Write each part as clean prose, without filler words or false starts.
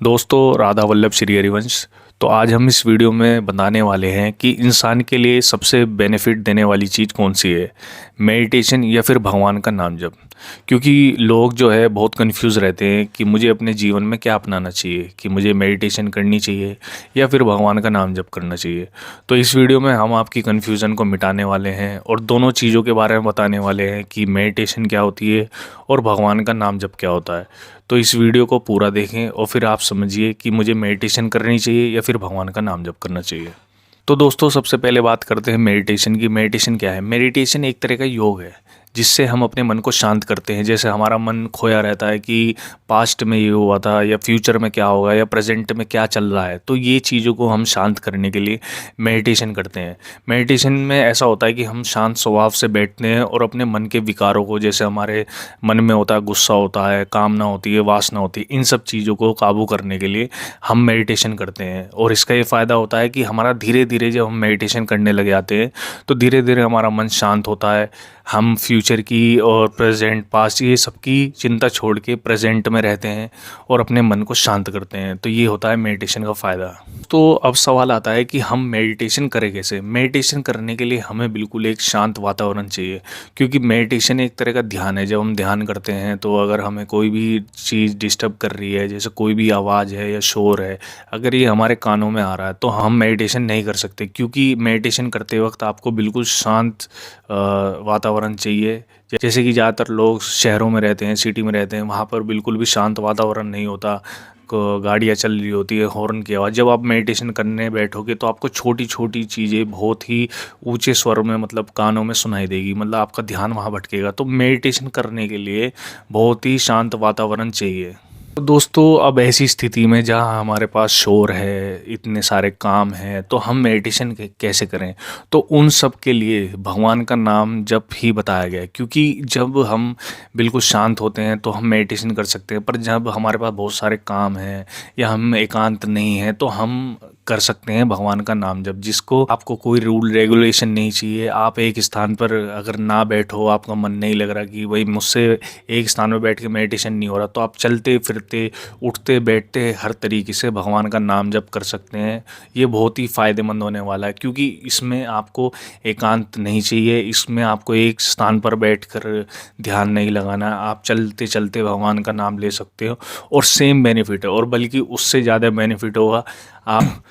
दोस्तों, राधा वल्लभ श्री हरिवंश। तो आज हम इस वीडियो में बताने वाले हैं कि इंसान के लिए सबसे बेनिफिट देने वाली चीज़ कौन सी है, मेडिटेशन या फिर भगवान का नाम जप। क्योंकि लोग जो है बहुत कंफ्यूज रहते हैं कि मुझे अपने जीवन में क्या अपनाना चाहिए, कि मुझे मेडिटेशन करनी चाहिए या फिर भगवान का नाम जप करना चाहिए। तो इस वीडियो में हम आपकी कन्फ्यूज़न को मिटाने वाले हैं और दोनों चीज़ों के बारे में बताने वाले हैं कि मेडिटेशन क्या होती है और भगवान का नाम जप क्या होता है। तो इस वीडियो को पूरा देखें और फिर आप समझिए कि मुझे मेडिटेशन करनी चाहिए या फिर भगवान का नाम जप करना चाहिए। तो दोस्तों, सबसे पहले बात करते हैं मेडिटेशन की। मेडिटेशन क्या है? मेडिटेशन एक तरह का योग है जिससे हम अपने मन को शांत करते हैं। जैसे हमारा मन खोया रहता है कि पास्ट में ये हुआ था या फ्यूचर में क्या होगा या प्रेजेंट में क्या चल रहा है, तो ये चीज़ों को हम शांत करने के लिए मेडिटेशन करते हैं। मेडिटेशन में ऐसा होता है कि हम शांत स्वभाव से बैठते हैं और अपने मन के विकारों को, जैसे हमारे मन में होता है गुस्सा होता है, कामना होती है, वासना होती है, इन सब चीज़ों को काबू करने के लिए हम मेडिटेशन करते हैं। और इसका ये फ़ायदा होता है कि हमारा धीरे धीरे जब हम मेडिटेशन करने लग जाते हैं तो धीरे धीरे हमारा मन शांत होता है। हम फ्यूचर की और प्रेजेंट पास्ट ये सबकी चिंता छोड़ के प्रेजेंट में रहते हैं और अपने मन को शांत करते हैं। तो ये होता है मेडिटेशन का फ़ायदा। तो अब सवाल आता है कि हम मेडिटेशन करें कैसे। मेडिटेशन करने के लिए हमें बिल्कुल एक शांत वातावरण चाहिए, क्योंकि मेडिटेशन एक तरह का ध्यान है। जब हम ध्यान करते हैं तो अगर हमें कोई भी चीज़ डिस्टर्ब कर रही है, जैसे कोई भी आवाज़ है या शोर है, अगर ये हमारे कानों में आ रहा है तो हम मेडिटेशन नहीं कर सकते। क्योंकि मेडिटेशन करते वक्त आपको बिल्कुल शांत वातावरण चाहिए। जैसे कि ज़्यादातर लोग शहरों में रहते हैं, सिटी में रहते हैं, वहाँ पर बिल्कुल भी शांत वातावरण नहीं होता। गाड़ियाँ चल रही होती है, हॉर्न की आवाज़। जब आप मेडिटेशन करने बैठोगे तो आपको छोटी छोटी चीज़ें बहुत ही ऊंचे स्वर में, मतलब कानों में सुनाई देगी, मतलब आपका ध्यान वहाँ भटकेगा। तो मेडिटेशन करने के लिए बहुत ही शांत वातावरण चाहिए। तो दोस्तों, अब ऐसी स्थिति में जहाँ हमारे पास शोर है, इतने सारे काम हैं, तो हम मेडिटेशन कैसे करें? तो उन सब के लिए भगवान का नाम जप ही बताया गया है। क्योंकि जब हम बिल्कुल शांत होते हैं तो हम मेडिटेशन कर सकते हैं, पर जब हमारे पास बहुत सारे काम हैं या हम एकांत नहीं हैं तो हम कर सकते हैं भगवान का नाम जप, जिसको आपको कोई रूल रेगुलेशन नहीं चाहिए। आप एक स्थान पर अगर ना बैठो, आपका मन नहीं लग रहा कि भाई मुझसे एक स्थान में बैठ के मेडिटेशन नहीं हो रहा, तो आप चलते फिरते, उठते बैठते हर तरीके से भगवान का नाम जप कर सकते हैं। ये बहुत ही फ़ायदेमंद होने वाला है, क्योंकि इसमें आपको एकांत नहीं चाहिए, इसमें आपको एक स्थान पर बैठकर ध्यान नहीं लगाना। आप चलते चलते भगवान का नाम ले सकते हो और सेम बेनिफिट है, और बल्कि उससे ज़्यादा बेनिफिट होगा। आप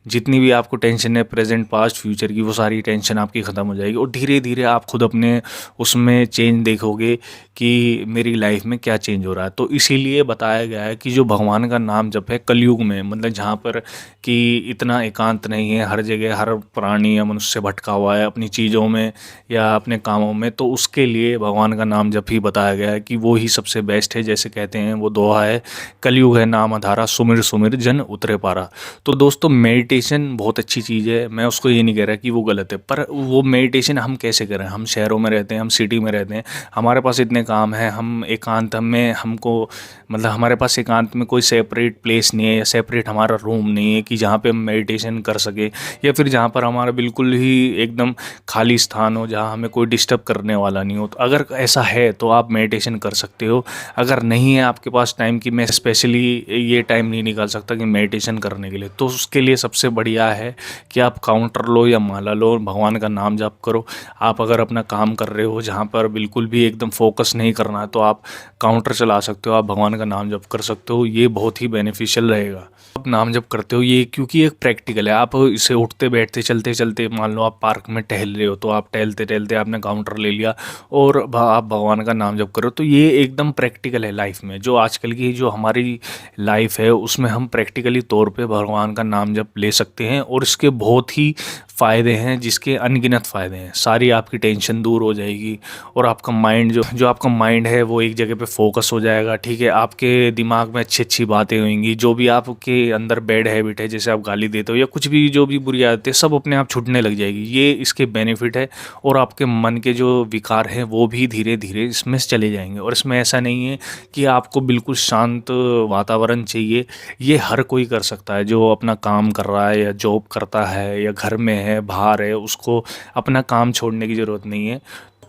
जितनी भी आपको टेंशन है प्रेजेंट पास्ट फ्यूचर की, वो सारी टेंशन आपकी ख़त्म हो जाएगी और धीरे धीरे आप खुद अपने उसमें चेंज देखोगे कि मेरी लाइफ में क्या चेंज हो रहा है। तो इसीलिए बताया गया है कि जो भगवान का नाम जप है कलयुग में, मतलब जहाँ पर कि इतना एकांत नहीं है, हर जगह हर प्राणी या मनुष्य भटका हुआ है अपनी चीज़ों में या अपने कामों में, तो उसके लिए भगवान का नाम जप ही बताया गया है कि वो ही सबसे बेस्ट है। जैसे कहते हैं, वो दोहा है, कलयुग है नाम अधारा, सुमिर सुमिर जन उतरे पारा। तो दोस्तों, मेडिटेशन बहुत अच्छी चीज़ है, मैं उसको ये नहीं कह रहा कि वो गलत है, पर वो मेडिटेशन हम कैसे करें? हम शहरों में रहते हैं, हम सिटी में रहते हैं, हमारे पास इतने काम हैं, हम एकांत में हमको, मतलब हमारे पास एकांत में कोई सेपरेट प्लेस नहीं है या सेपरेट हमारा रूम नहीं है कि जहाँ पे हम मेडिटेशन कर सके, या फिर जहाँ पर हमारा बिल्कुल ही एकदम खाली स्थान हो जहाँ हमें कोई डिस्टर्ब करने वाला नहीं हो। तो अगर ऐसा है तो आप मेडिटेशन कर सकते हो। अगर नहीं है आपके पास टाइम कि मैं स्पेशली ये टाइम नहीं निकाल सकता कि मेडिटेशन करने के लिए, तो उसके लिए सबसे बढ़िया है कि आप काउंटर लो या माला लो, भगवान का नाम जाप करो। आप अगर अपना काम कर रहे हो जहाँ पर बिल्कुल भी एकदम फोकस नहीं करना है, तो आप काउंटर चला सकते हो, आप भगवान का नाम जप कर सकते हो। ये बहुत ही बेनिफिशियल रहेगा। आप नाम जप करते हो ये, क्योंकि एक प्रैक्टिकल है। आप इसे उठते बैठते चलते चलते, मान लो आप पार्क में टहल रहे हो, तो आप टहलते टहलते आपने काउंटर ले लिया और आप भगवान का नाम जप करो। तो ये एकदम प्रैक्टिकल है लाइफ में। जो आजकल की जो हमारी लाइफ है उसमें हम प्रैक्टिकली तौर पे भगवान का नाम जप ले सकते हैं और इसके बहुत ही फ़ायदे हैं, जिसके अनगिनत फ़ायदे हैं। सारी आपकी टेंशन दूर हो जाएगी और आपका माइंड जो आपका माइंड है वो एक जगह पे फोकस हो जाएगा। ठीक है, आपके दिमाग में अच्छी अच्छी बातें होंगी। जो भी आपके अंदर बैड हैबिट है, जैसे आप गाली देते हो या कुछ भी, जो भी बुरी आदतें, सब अपने आप छूटने लग जाएगी। ये इसके बेनिफिट है। और आपके मन के जो विकार हैं वो भी धीरे धीरे इसमें चले जाएंगे। और इसमें ऐसा नहीं है कि आपको बिल्कुल शांत वातावरण चाहिए। ये हर कोई कर सकता है, जो अपना काम कर रहा है या जॉब करता है या घर में है, बाहर है, उसको अपना काम छोड़ने की ज़रूरत नहीं है।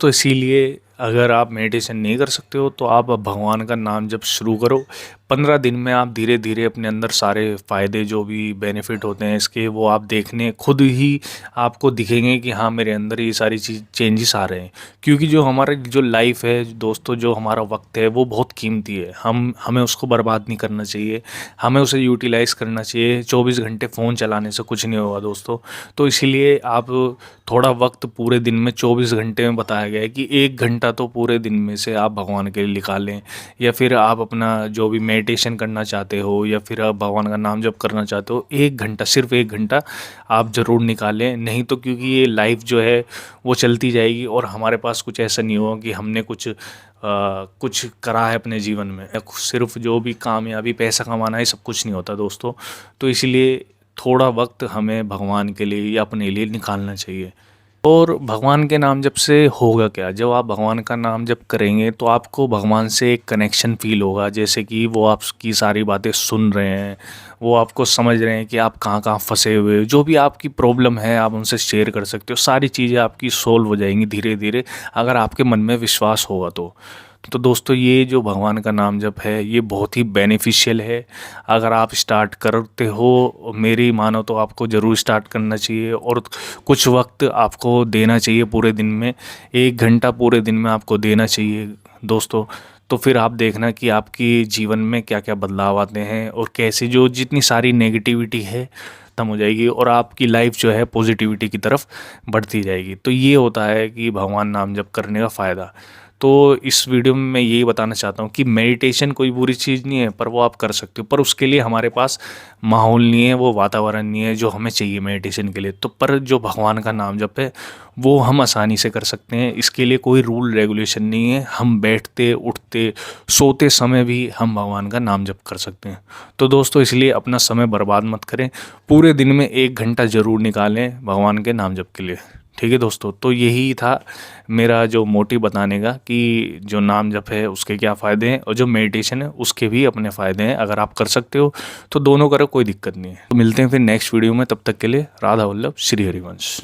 तो इसीलिए अगर आप मेडिटेशन नहीं कर सकते हो तो आप भगवान का नाम जब शुरू करो। 15 दिन में आप धीरे धीरे अपने अंदर सारे फ़ायदे जो भी बेनिफिट होते हैं इसके, वो आप देखने खुद ही आपको दिखेंगे कि हाँ, मेरे अंदर ये सारी चीज़ चेंजेस आ रहे हैं। क्योंकि जो हमारा जो लाइफ है दोस्तों, जो हमारा वक्त है वो बहुत कीमती है। हमें उसको बर्बाद नहीं करना चाहिए, हमें उसे यूटिलाइज़ करना चाहिए। 24 घंटे फ़ोन चलाने से कुछ नहीं होगा दोस्तों। तो इसीलिए आप थोड़ा वक्त पूरे दिन में 24 घंटे में बताया गया है कि 1 घंटा तो पूरे दिन में से आप भगवान के लिए निकालें, या फिर आप अपना जो भी मेडिटेशन करना चाहते हो या फिर आप भगवान का नाम जप करना चाहते हो, 1 घंटा, सिर्फ 1 घंटा आप ज़रूर निकालें। नहीं तो क्योंकि ये लाइफ जो है वो चलती जाएगी और हमारे पास कुछ ऐसा नहीं होगा कि हमने कुछ करा है अपने जीवन में। सिर्फ जो भी कामयाबी, पैसा कमाना है, सब कुछ नहीं होता दोस्तों। तो इसीलिए थोड़ा वक्त हमें भगवान के लिए या अपने लिए निकालना चाहिए। और भगवान के नाम जप से होगा क्या, जब आप भगवान का नाम जप करेंगे तो आपको भगवान से एक कनेक्शन फील होगा, जैसे कि वो आपकी सारी बातें सुन रहे हैं, वो आपको समझ रहे हैं कि आप कहाँ कहाँ फंसे हुए हो। जो भी आपकी प्रॉब्लम है आप उनसे शेयर कर सकते हो, सारी चीज़ें आपकी सोल्व हो जाएंगी धीरे धीरे, अगर आपके मन में विश्वास होगा तो दोस्तों ये जो भगवान का नाम जप है ये बहुत ही बेनिफिशियल है। अगर आप स्टार्ट करते हो, मेरी मानो तो आपको ज़रूर स्टार्ट करना चाहिए। और कुछ वक्त आपको देना चाहिए पूरे दिन में, 1 घंटा पूरे दिन में आपको देना चाहिए दोस्तों। तो फिर आप देखना कि आपकी जीवन में क्या क्या बदलाव आते हैं और कैसे जो जितनी सारी नेगेटिविटी है खत्म हो जाएगी और आपकी लाइफ जो है पॉजिटिविटी की तरफ बढ़ती जाएगी। तो ये होता है कि भगवान नाम जप करने का फ़ायदा। तो इस वीडियो में मैं यही बताना चाहता हूँ कि मेडिटेशन कोई बुरी चीज़ नहीं है, पर वो आप कर सकते हो, पर उसके लिए हमारे पास माहौल नहीं है, वो वातावरण नहीं है जो हमें चाहिए मेडिटेशन के लिए। तो पर जो भगवान का नाम जप है वो हम आसानी से कर सकते हैं। इसके लिए कोई रूल रेगुलेशन नहीं है, हम बैठते, उठते, सोते समय भी हम भगवान का नाम जप कर सकते हैं। तो दोस्तों इसलिए अपना समय बर्बाद मत करें, पूरे दिन में 1 घंटा ज़रूर निकालें भगवान के नाम जप के लिए। ठीक है दोस्तों, तो यही था मेरा जो मोटिव बताने का कि जो नाम जप है उसके क्या फ़ायदे हैं और जो मेडिटेशन है उसके भी अपने फ़ायदे हैं। अगर आप कर सकते हो तो दोनों करो, कोई दिक्कत नहीं है। तो मिलते हैं फिर नेक्स्ट वीडियो में, तब तक के लिए राधा वल्लभ, श्री हरिवंश।